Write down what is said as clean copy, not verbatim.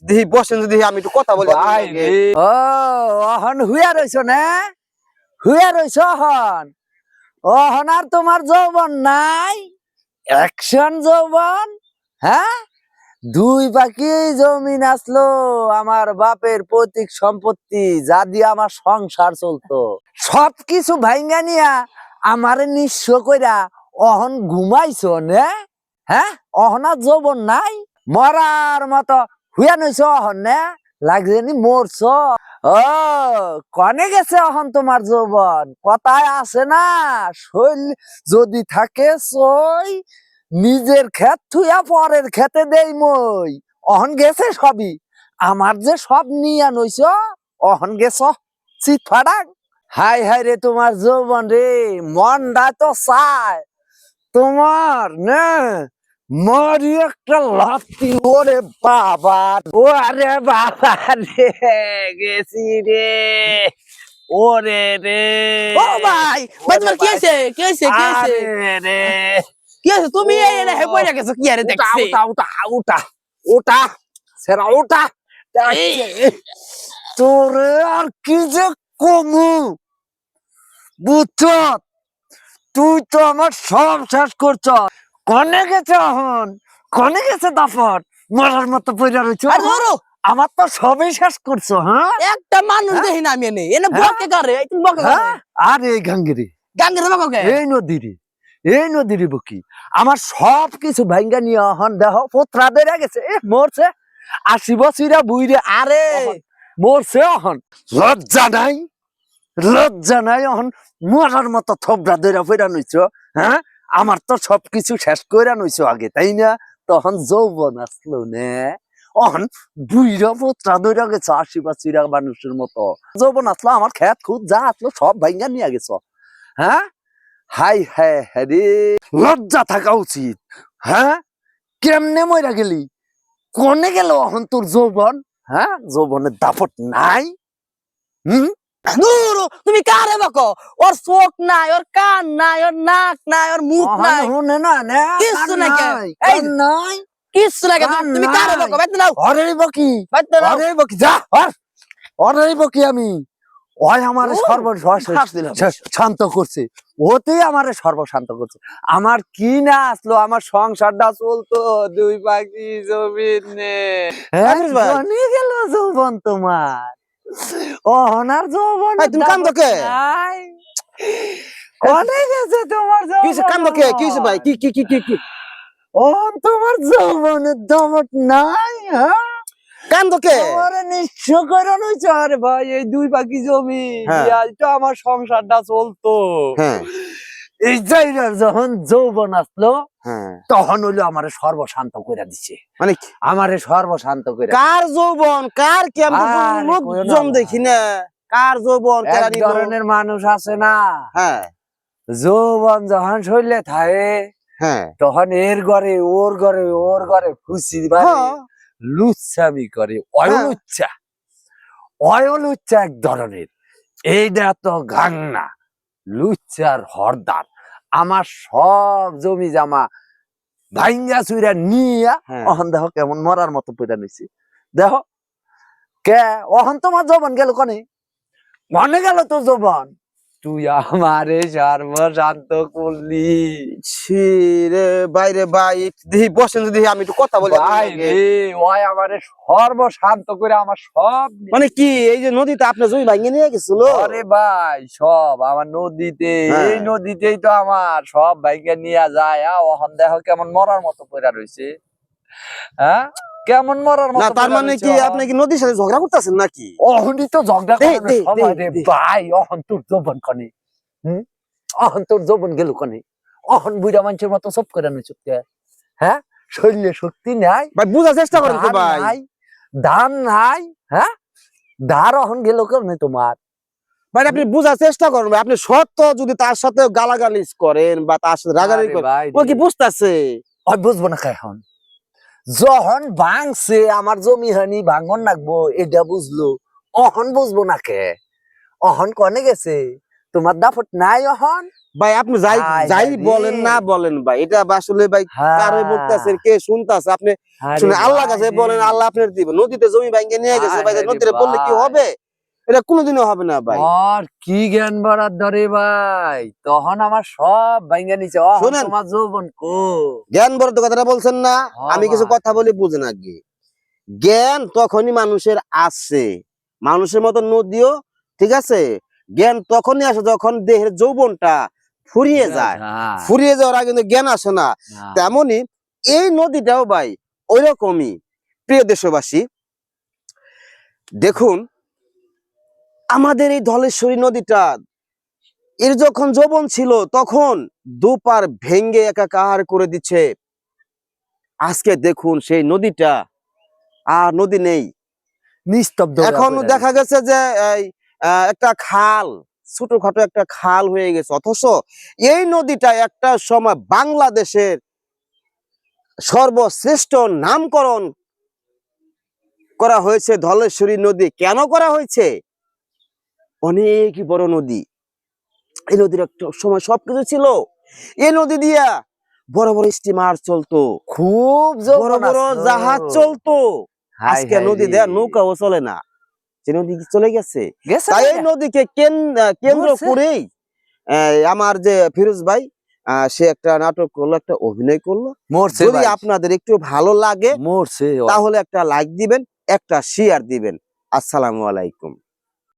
দেখি বসেন যদি আমি একটু কথা বলি ভাই রে। ও অহন হুইয়া রইছো না হুইয়া রইছো অহন অহন আর তোমার যৌবন নাই অ্যাকশন যৌবন হ্যাঁ দুই বাকি জমিন আসলো আমার বাপের পৈতৃক সম্পত্তি যা দিয়ে আমার সংসার চলতো সবকিছু ভাইঙ্গা নিয়া আমারে নিঃস্ব কইরা অহন ঘুমাইছো না হ্যাঁ অহনার যৌবন নাই মরার মতো হুইয়া নইছ অহন না লাগছে নি মরছ ও কনে গেছে অহন তোমার যৌবন কথায় আছে না শৈল যদি থাকে সই নিজের ক্ষেত থুয়া পরের খেতে দেই মই অহন গেছে সবই আমার যে সব নিয়া নইছ অহন গেছ চিত ফাড়াক হাই হাই রে তোমার যৌবন রে মনটা তো চায় তোমার না মারি একটা লাফতি ওরে বাবা ও আরে বাবা রে গেছি রে ওরে রে ও ভাই তোমার কি হইছে কি হইছে কি হইছে আরে রে কি হইছে তুমি এই না হেই পয়রা গেছো কি আরে দেখছি উঠা উঠা উঠা উঠা সেরা উঠা তোরে আর কি যে কমু বুঝছ তুই তো আমার সব শেষ করছ কনে গেছে এখন কনে গেছে দাফট মরার মতো পয়রা রইছো আরে ধরো আমার তো সবই শেষ করছো হ্যাঁ একটা মানুষ দেখি না আমি এনে বকে করে তুমি বকে করে হ্যাঁ আর এই গাঙ্গিরি গাঙ্গের বকে এই নদীরে বকি আমার সব কিছু ভাঙ্গা নিয়ে এখন দেহ পোত্রা বেড়ে গেছে মরছে 80 বছরা বুইরে আরে মরছে এখন লজ্জা নাই এখন মরার মতো থবড়া দইরা ফেরা নইছ হ্যাঁ আমার তো সবকিছু শেষ কইরা নইছ আগে তাই না তখন যৌবন আসলো নে অহন বুইরা পোত্রা দইরা গেছে 80 বছরা মানুষের মতো যৌবন আসলো আমার খেত খুদ যা আসলো সব ভাঙ্গা নিয়ে গেছ হ্যাঁ হাই হ্যাঁ রে লজ্জা থাকা উচিত হ্যাঁ কেমনে মইরা গেলি কোনে গেল এখন তোর যৌবন হ্যাঁ যৌবনের দাপট নাই হুম দূর তুমি কারে বকো ওর চোখ নাই ওর কান নাই ওর নাক নাই ওর মুখ নাই হুনে না না কিচ্ছু নাই কে? এই নাই কিচ্ছু নাই কে? তুমি কারে বকো বাইতে নাও অরে বকি বাইতে নাও অরে বকি যা অরে বকি আমি ওই আমারে শ্বাস দিলাম। শান্ত করছে ওতেই আমারে সর্বশান্ত করছে আমার কি না আসলো আমার সংসারটা চলতো দুই পাখি জমিন নে আরে ভাই। নিয়ে গেল যৌবন তোমার অহনার যৌবন এই, তুমি কান্দো কে? অনেক গেছে তোমার কি হইছে কান্দো কে কি হইছে ভাই কি অহন তোমার যৌবনের দামট নাই হ্যাঁ কান্দো কে আমারে নিঃস্ব করে নইছে আরে ভাই এই দুই পাখি জমি হ্যাঁ। দিয়াই তো আমার সংসারটা চলতো হ্যাঁ এই জায়গার যখন যৌবন আসলো হ্যাঁ তখন হইলো আমারে সর্বশান্ত করে দিছে মানে কি? আমারে সর্বশান্ত করে কার যৌবন কার কি আমি তো আরে, কোনো কইও না লোকজন ভাই। দেখি না কার যৌবন এক কেরা নিল ধরনের মানুষ আছে না হ্যাঁ যৌবন যখন শরীরে থাকে হ্যাঁ তখন এর ঘরে ওর ঘরে ওর ঘরে খুশি হ্যাঁ। লুচ্ছামি করে অয়লুচ্ছা এক ধরনের এইটা তো গাংনা লুচ্চার হরদার আমার সব জমি জামা ভাইঙ্গা চুইরা নিয়া হ্যাঁ। অহন দেহ কেমন মরার মতো পয়রা নিছি দেহ কে অহন তোমার যৌবন গেল কনে মনে গেল তোর যৌবন তুই আমারে সর্বশান্ত করলি ছি রে বাইরে ভাই দেখি বসেন যদি আমি একটু কথা বলি ভাই রে ওই আমারে সর্বশান্ত করে আমার সব মানে কি এই যে নদীতে আপনার জমি ভাঙিয়ে নিয়ে গেছিল আরে ভাই সব আমার নদীতে হ্যাঁ। এই নদীতেই তো আমার সব ভাইকে নিয়ে যায় ওহন দেখো কেমন মরার মতো পয়রা রইছে হ্যাঁ কেমন মরার না মতো তার পইড়া মানে রইছে কি অহন। আপনি কি নদীর সাথে ঝগড়া করতেছেন নাকি অহনই তো ঝগড়া দে, করার দে, সময় দে, রে দে। ভাই অহন তোর যৌবন কনে অহন তোর যৌবন গেল কনে অহন বুড়া মানুষের মতো সব করে নই চুপকে হ্যাঁ শরীরে শক্তি নাই ভাই বুঝার চেষ্টা করেন তো ধান ভাই নাই ধান নাই হ্যাঁ ধার অহন গেল কেমনে তোমার ভাই আপনি বুঝার চেষ্টা করুন ভাই। আপনি সত্য যদি তার সাথে গালাগালিজ করেন বা তার সাথে রাগারাগি আরে করেন ভাই ও কি বুঝতেছে ওই বুঝবো না এখন যখন ভাঙছে আমার জমি হানি ভাঙন নাকবো এটা বুঝলো অহন বুঝবো না কে অহন কনে গেছে তোমার দাফট নাই অহন ভাই আপনি যাই হায় যাই হায় রে। বলেন না বলেন ভাই, এটা আসলে ভাই কারে বলতেছেন, কে শুনতাছে, আপনি আরে শুনে আল্লাহর ভাই কাছে রে। বলেন, আল্লাহ আপনার দিবে। নদীতে জমি ভাঙ্গে নিয়ে গেছে হায় ভাই, হায় রে নদীতে বললে কি ভাই। হবে? এটা কোনোদিনও হবে না ভাই। আর কি জ্ঞান বাড়ার ধরে ভাই, তখন আমার সব ভাঙ্গা নিছে, অহন শুনেন, তোমার যৌবন কো। জ্ঞান বর্ধক কথাটা বলছেন না, আমি কিছু ভাই। কথা বলি বুঝেন আগে। জ্ঞান তখনই মানুষের আসে, মানুষের মতো নদীও, ঠিক আছে, জ্ঞান তখনই আসে যখন দেহের যৌবনটা ফুরিয়ে যায়। ফুরিয়ে যাওয়ার আগে কিন্তু জ্ঞান আসে না। তেমনি এই নদীটাও ভাই ওইরকমই। প্রিয় দেশবাসী, দেখুন আমাদের এই ধলেশ্বরী নদীটা, এর যখন যৌবন ছিল তখন দুপার ভেঙ্গে একাকার করে দিচ্ছে। আজকে দেখুন সেই নদীটা আর নদী নেই। নিস্তব্ধ এখন দেখা গেছে যে এই একটা খাল, ছোটখাটো একটা খাল হয়ে গেছে, অথচ এই নদীটা একটা সময় বাংলাদেশের সর্বশ্রেষ্ঠ নামকরণ করা হয়েছে ধলেশ্বরী নদী। কেন করা হয়েছে? অনেক বড় নদী, এই নদীর একটা সময় সবকিছু ছিল। এই নদী দিয়া বড় বড় স্টিমার চলতো, খুব বড় বড় জাহাজ চলতো। আজকে নদী দেয়া নৌকাও চলে না, যে নদী চলে গেছে। তাই এই নদীকে কেন্দ্র করেই আমার যে ফিরোজ ভাই, সে একটা নাটক করলো, একটা অভিনয় করলো। যদি আপনাদের একটু ভালো লাগে তাহলে একটা লাইক দিবেন, একটা শেয়ার দিবেন। আসসালামু আলাইকুম।